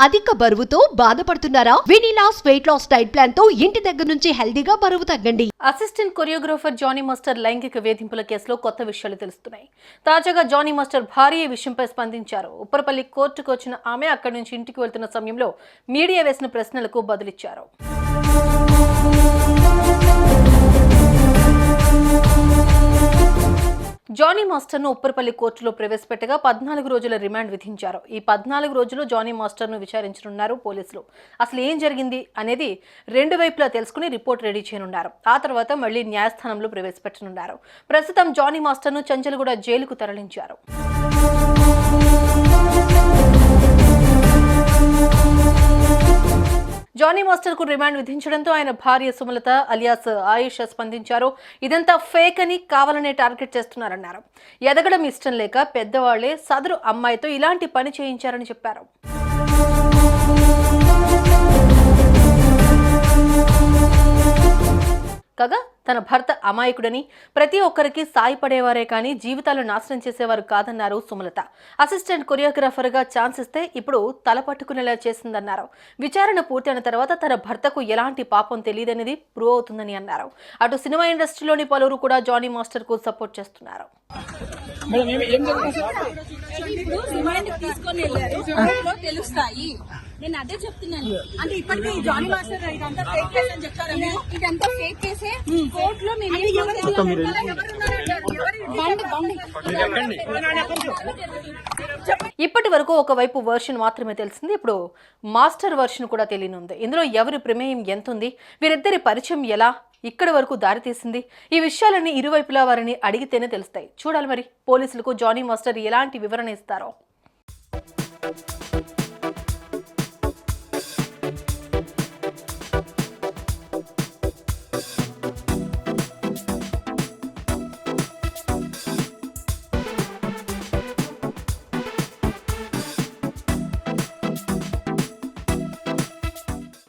అధిక బరువుతో బాధపడుతున్నారా? వినీలాస్ వెయిట్ లాస్ డైట్ ప్లాన్ తో ఇంటి దగ్గర నుంచి హెల్దీగా బరువు తగ్గండి. అసిస్టెంట్ కొరియోగ్రాఫర్ జానీ మాస్టర్ లైంగిక వేధింపుల కేసులో కొత్త విషయాలు తెలుస్తున్నాయి. తాజాగా జానీ మాస్టర్ భార్య ఈ విషయంపై స్పందించారు. ఉప్పరపల్లి కోర్టుకు వచ్చిన ఆమె అక్కడి నుంచి ఇంటికి వెళ్తున్న సమయంలో మీడియా వేసిన ప్రశ్నలకు బదులిచ్చారు. జానీ మాస్టర్ను ఉప్పరపల్లి కోర్టులో ప్రవేశపెట్టగా 14 రోజుల రిమాండ్ విధించారు. ఈ 14 రోజులు జానీ మాస్టర్ను విచారించనున్నారు పోలీసులు. అసలు ఏం జరిగింది అనేది రెండు వైపులా తెలుసుకుని రిపోర్ట్ రెడీ చేయనున్నారు. ఆ తర్వాత మళ్లీ న్యాయస్థానంలో ప్రవేశపెట్టనున్నారు. ప్రస్తుతం జానీ మాస్టర్ను చంచల్గూడ జైలుకు తరలించారు. జానీ మాస్టర్ కు రిమాండ్ విధించడంతో ఆయన భార్య సుమలత అలియాస్ ఆయుష స్పందించారు. ఇదంతా ఫేక్ అని కావాలనే టార్గెట్ చేస్తున్నారన్నారు. ఎదగడం ఇష్టం లేక పెద్దవాళ్లే సదరు అమ్మాయితో ఇలాంటి పని చేయించారని చెప్పారు. కాగా తన భర్త అమాయకుడని, ప్రతి ఒక్కరికి సాయపడేవారే కానీ జీవితాలు నాశనం చేసేవారు కాదన్నారు సుమలత. అసిస్టెంట్ కొరియోగ్రాఫర్గా ఛాన్స్ ఇస్తే ఇప్పుడు తల పట్టుకునేలా చేసిందన్నారు. విచారణ పూర్తయిన తర్వాత తన భర్తకు ఎలాంటి పాపం తెలియదనేది ప్రూవ్ అవుతుందని అన్నారు. అటు సినిమా ఇండస్ట్రీలోని పలువురు కూడా జానీ మాస్టర్ కు సపోర్ట్ చేస్తున్నారు. నేను అదే చెప్తున్నాను. అంటే ఇప్పటికీ జానీ మాస్టర్ ఇదంతా ఫేక్ కేసు అని చెప్తారా? ఇదంతా ఫేక్ కేసే. కోర్టులో ఇప్పటి వరకు ఒకవైపు వర్షన్ మాత్రమే తెలిసింది. ఇప్పుడు మాస్టర్ వర్షన్ కూడా తెలియనుంది. ఇందులో ఎవరి ప్రమేయం ఎంత ఉంది, వీరిద్దరి పరిచయం ఎలా ఇక్కడి వరకు దారితీసింది, ఈ విషయాలన్నీ ఇరువైపులా వారిని అడిగితేనే తెలుస్తాయి. చూడాలి మరి పోలీసులకు జానీ మాస్టర్ ఎలాంటి వివరణ ఇస్తారో.